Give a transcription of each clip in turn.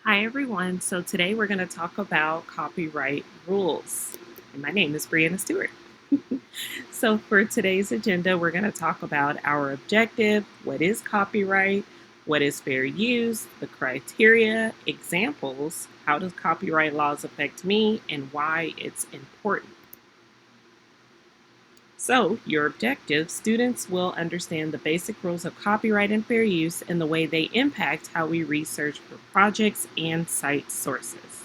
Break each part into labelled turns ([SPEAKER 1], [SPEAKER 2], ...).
[SPEAKER 1] Hi, everyone. So today we're going to talk about copyright rules. And my name is Brianna Stewart. So for today's agenda, we're going to talk about our objective, what is copyright, what is fair use, the criteria, examples, how does copyright laws affect me, and why it's important. So, your objective, students will understand the basic rules of copyright and fair use and the way they impact how we research for projects and cite sources.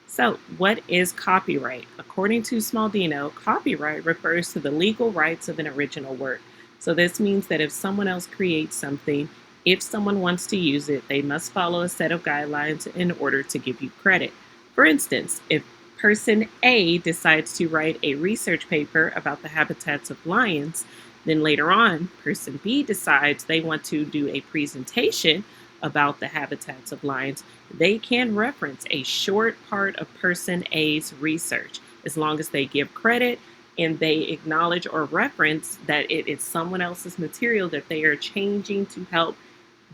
[SPEAKER 1] So, what is copyright? According to Smaldino, copyright refers to the legal rights of an original work. So, this means that if someone else creates something, if someone wants to use it, they must follow a set of guidelines in order to give you credit. For instance, if person A decides to write a research paper about the habitats of lions, then later on, person B decides they want to do a presentation about the habitats of lions, they can reference a short part of person A's research as long as they give credit and they acknowledge or reference that it is someone else's material that they are changing to help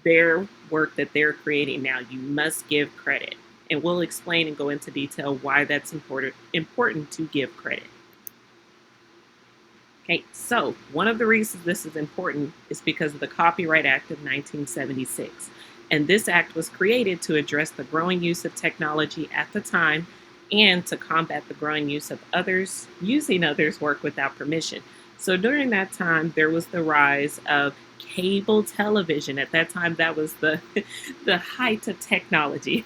[SPEAKER 1] their work that they're creating. Now, you must give credit. And we'll explain and go into detail why that's important to give credit. Okay, so one of the reasons this is important is because of the Copyright Act of 1976. And this act was created to address the growing use of technology at the time and to combat the growing use of others using others' work without permission. So during that time, there was the rise of cable television. At that time, that was the the height of technology.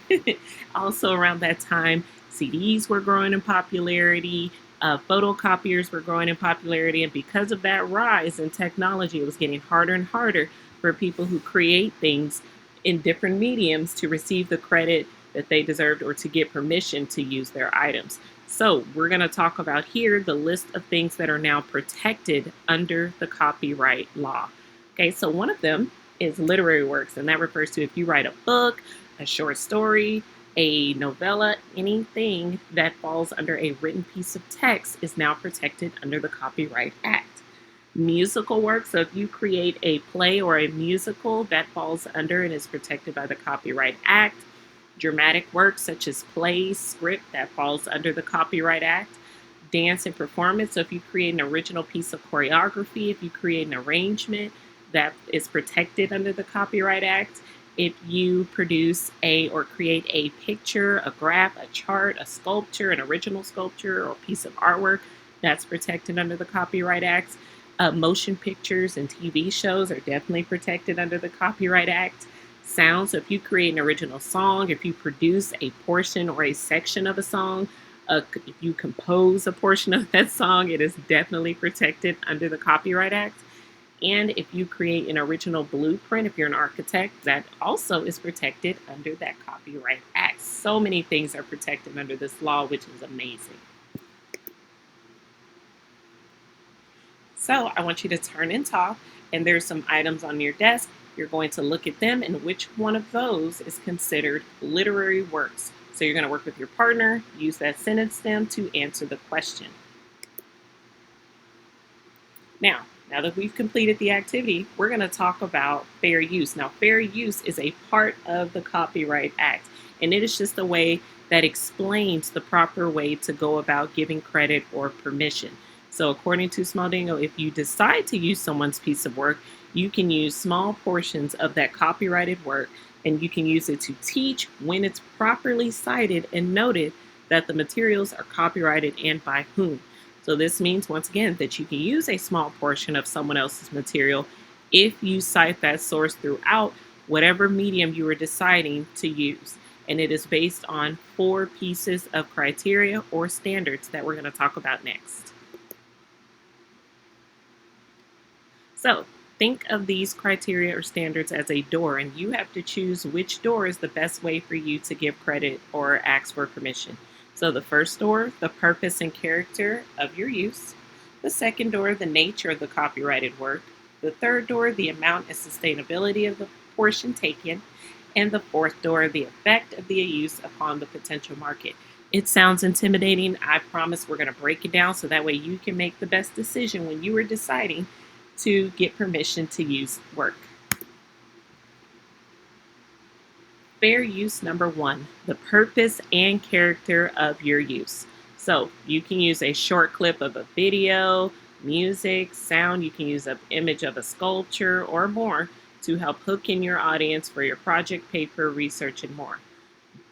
[SPEAKER 1] Also around that time, CDs were growing in popularity, photocopiers were growing in popularity, and because of that rise in technology, it was getting harder and harder for people who create things in different mediums to receive the credit that they deserved or to get permission to use their items. So, we're going to talk about here the list of things that are now protected under the copyright law. Okay, so one of them is literary works, and that refers to if you write a book, a short story, a novella, anything that falls under a written piece of text is now protected under the Copyright Act. Musical works, so if you create a play or a musical, that falls under and is protected by the Copyright Act. Dramatic works such as plays, script, that falls under the Copyright Act. Dance and performance, so if you create an original piece of choreography, if you create an arrangement, that is protected under the Copyright Act. If you produce a or create a picture, a graph, a chart, a sculpture, an original sculpture, or a piece of artwork, that's protected under the Copyright Act. Motion pictures and TV shows are definitely protected under the Copyright Act. Sounds, so if you create an original song, if you produce a portion or a section of a song, if you compose a portion of that song, it is definitely protected under the Copyright Act. And if you create an original blueprint, if you're an architect, that also is protected under that Copyright Act. So many things are protected under this law, which is amazing. So I want you to turn and talk, and there's some items on your desk. You're going to look at them and which one of those is considered literary works. So you're going to work with your partner, use that sentence stem to answer the question. Now that we've completed the activity, we're going to talk about fair use. Now, fair use is a part of the Copyright Act, and it is just a way that explains the proper way to go about giving credit or permission. So, according to Smaldino, if you decide to use someone's piece of work, you can use small portions of that copyrighted work, and you can use it to teach when it's properly cited and noted that the materials are copyrighted and by whom. So this means, once again, that you can use a small portion of someone else's material if you cite that source throughout whatever medium you are deciding to use. And it is based on 4 pieces of criteria or standards that we're going to talk about next. So think of these criteria or standards as a door, and you have to choose which door is the best way for you to give credit or ask for permission. So the first door, the purpose and character of your use. The second door, the nature of the copyrighted work. The third door, the amount and sustainability of the portion taken. And the fourth door, the effect of the use upon the potential market. It sounds intimidating. I promise we're going to break it down so that way you can make the best decision when you are deciding to get permission to use work. Fair use number one, the purpose and character of your use. So you can use a short clip of a video, music, sound. You can use an image of a sculpture or more to help hook in your audience for your project, paper, research, and more.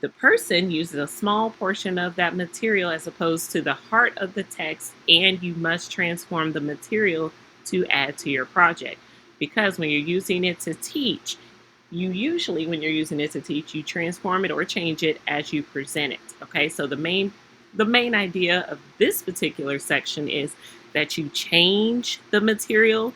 [SPEAKER 1] The person uses a small portion of that material as opposed to the heart of the text, and you must transform the material to add to your project. Because when you're using it to teach, you usually, when you're using it to teach, you transform it or change it as you present it. Okay, so the main idea of this particular section is that you change the material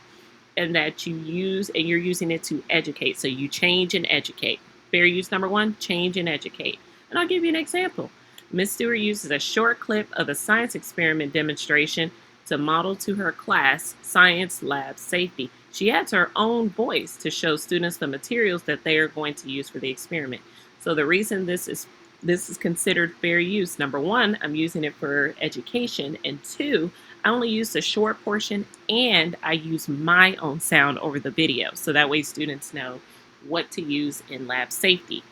[SPEAKER 1] and that you're using it to educate. So you change and educate. Fair use number one, change and educate. And I'll give you an example. Miss Stewart uses a short clip of a science experiment demonstration to model to her class science lab safety. She adds her own voice to show students the materials that they are going to use for the experiment. So the reason this is considered fair use, number one, I'm using it for education, and two, I only use a short portion and I use my own sound over the video. So that way students know what to use in lab safety.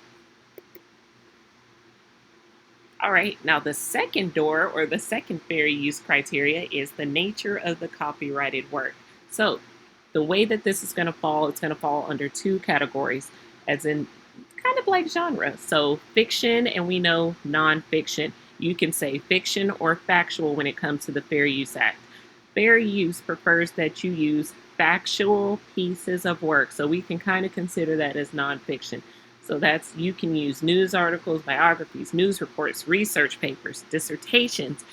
[SPEAKER 1] All right, now the second door or the second fair use criteria is the nature of the copyrighted work. So the way that this is going to fall, it's going to fall under two categories, as in kind of like genre. So fiction, and we know nonfiction. You can say fiction or factual when it comes to the Fair Use Act. Fair use prefers that you use factual pieces of work. So we can kind of consider that as nonfiction. So that's, you can use news articles, biographies, news reports, research papers, dissertations,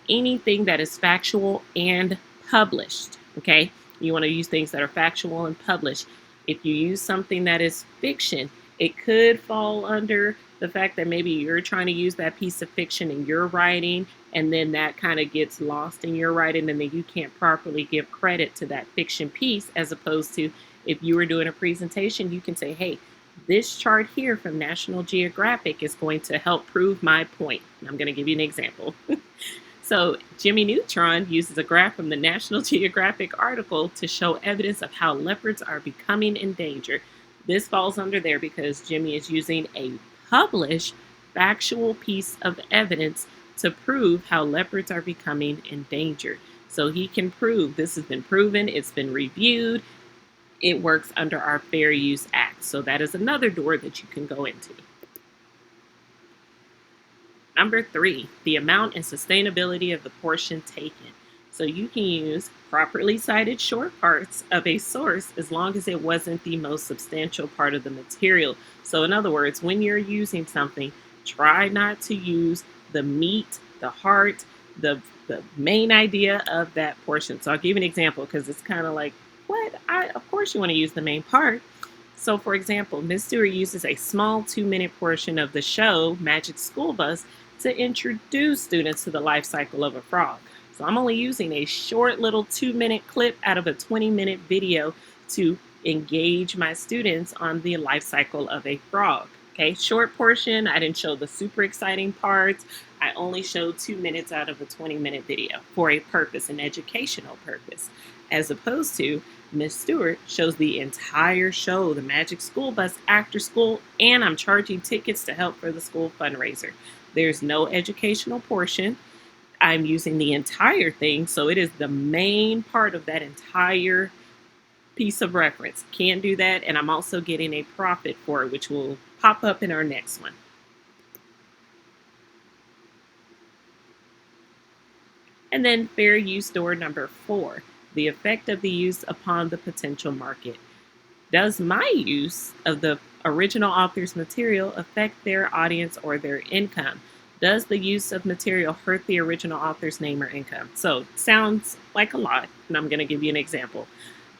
[SPEAKER 1] anything that is factual and published. Okay? You want to use things that are factual and published. If you use something that is fiction, it could fall under the fact that maybe you're trying to use that piece of fiction in your writing, and then that kind of gets lost in your writing, and then you can't properly give credit to that fiction piece, as opposed to if you were doing a presentation, you can say, hey, this chart here from National Geographic is going to help prove my point. And I'm going to give you an example. So Jimmy Neutron uses a graph from the National Geographic article to show evidence of how leopards are becoming endangered. This falls under there because Jimmy is using a published factual piece of evidence to prove how leopards are becoming endangered. So he can prove this has been proven, it's been reviewed, it works under our Fair Use Act. So that is another door that you can go into. Number three, the amount and sustainability of the portion taken. So you can use properly cited short parts of a source as long as it wasn't the most substantial part of the material. So in other words, when you're using something, try not to use the meat, the heart, the main idea of that portion. So I'll give you an example because it's kind of like, what? Of course you want to use the main part. So for example, Ms. Stewart uses a small 2-minute portion of the show, Magic School Bus, to introduce students to the life cycle of a frog. So I'm only using a short little 2-minute clip out of a 20-minute video to engage my students on the life cycle of a frog. Okay, short portion. I didn't show the super exciting parts. I only showed 2 minutes out of a 20-minute video for a purpose, an educational purpose, as opposed to Miss Stewart shows the entire show, the Magic School Bus, after school, and I'm charging tickets to help for the school fundraiser. There's no educational portion. I'm using the entire thing, so it is the main part of that entire piece of reference. Can't do that, and I'm also getting a profit for it, which will pop up in our next one. And then fair use door number 4, the effect of the use upon the potential market. Does my use of the original author's material affect their audience or their income? Does the use of material hurt the original author's name or income? So sounds like a lot, and I'm going to give you an example.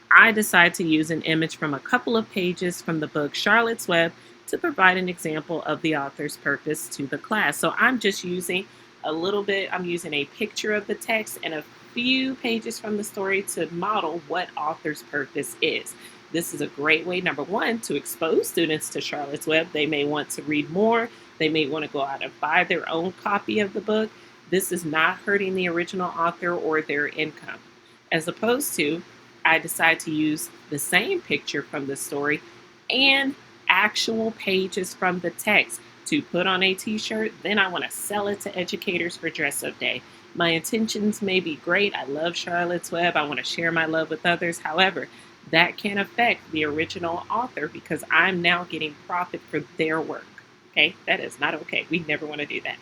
[SPEAKER 1] I decide to use an image from a couple of pages from the book Charlotte's Web to provide an example of the author's purpose to the class. So I'm just using a little bit, I'm using a picture of the text and a few pages from the story to model what author's purpose is. This is a great way, number one, to expose students to Charlotte's Web. They may want to read more. They may want to go out and buy their own copy of the book. This is not hurting the original author or their income. As opposed to, I decide to use the same picture from the story and actual pages from the text to put on a t-shirt, then I want to sell it to educators for dress up day. My intentions may be great. I love Charlotte's Web. I want to share my love with others. However, that can affect the original author because I'm now getting profit for their work. Okay, that is not okay. We never want to do that.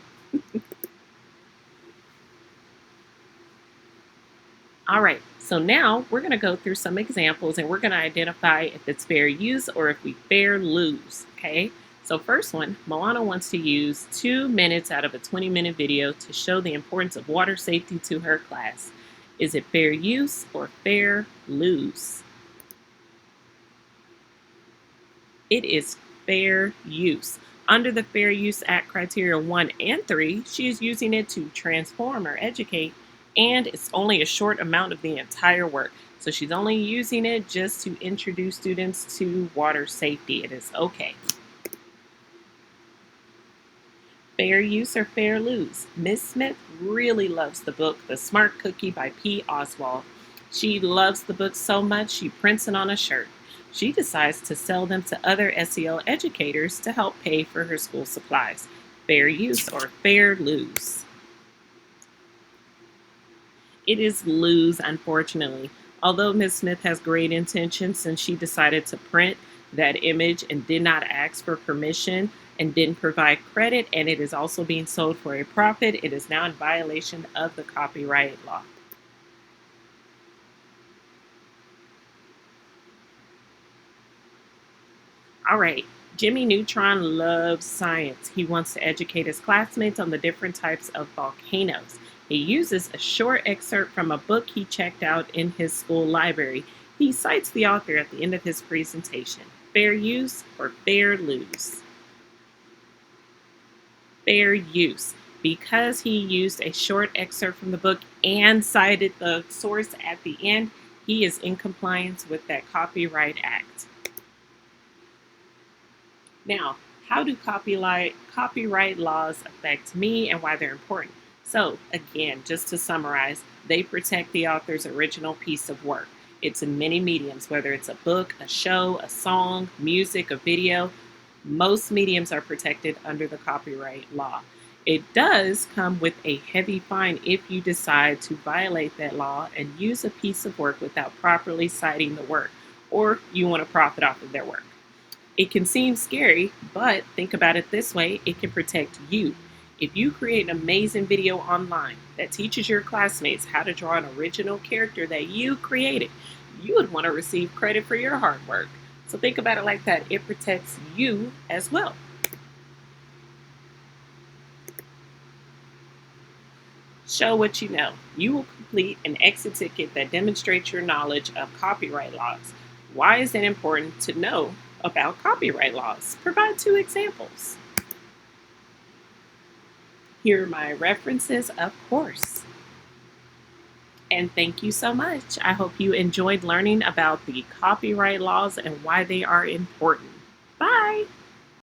[SPEAKER 1] All right, so now we're going to go through some examples and we're going to identify if it's fair use or if we fair lose. Okay, so first one, Moana wants to use 2 minutes out of a 20-minute video to show the importance of water safety to her class. Is it fair use or fair lose? It is fair use. Under the Fair Use Act criteria 1 and 3, she is using it to transform or educate, and it's only a short amount of the entire work. So she's only using it just to introduce students to water safety. It is okay. Fair use or fair lose? Miss Smith really loves the book The Smart Cookie by P. Oswald. She loves the book so much she prints it on a shirt. She decides to sell them to other SEL educators to help pay for her school supplies. Fair use or fair lose? It is lose, unfortunately. Although Ms. Smith has great intentions since she decided to print that image and did not ask for permission and didn't provide credit, and it is also being sold for a profit, it is now in violation of the copyright law. All right, Jimmy Neutron loves science. He wants to educate his classmates on the different types of volcanoes. He uses a short excerpt from a book he checked out in his school library. He cites the author at the end of his presentation. Fair use or fair lose? Fair use. Because he used a short excerpt from the book and cited the source at the end, he is in compliance with that Copyright Act. Now, how do copyright laws affect me and why they're important? So, again, just to summarize, they protect the author's original piece of work. It's in many mediums, whether it's a book, a show, a song, music, a video. Most mediums are protected under the copyright law. It does come with a heavy fine if you decide to violate that law and use a piece of work without properly citing the work, or you want to profit off of their work. It can seem scary, but think about it this way, it can protect you. If you create an amazing video online that teaches your classmates how to draw an original character that you created, you would want to receive credit for your hard work. So think about it like that. It protects you as well. Show what you know. You will complete an exit ticket that demonstrates your knowledge of copyright laws. Why is it important to know about copyright laws? Provide 2 examples. Here are my references, of course. And thank you so much. I hope you enjoyed learning about the copyright laws and why they are important. Bye.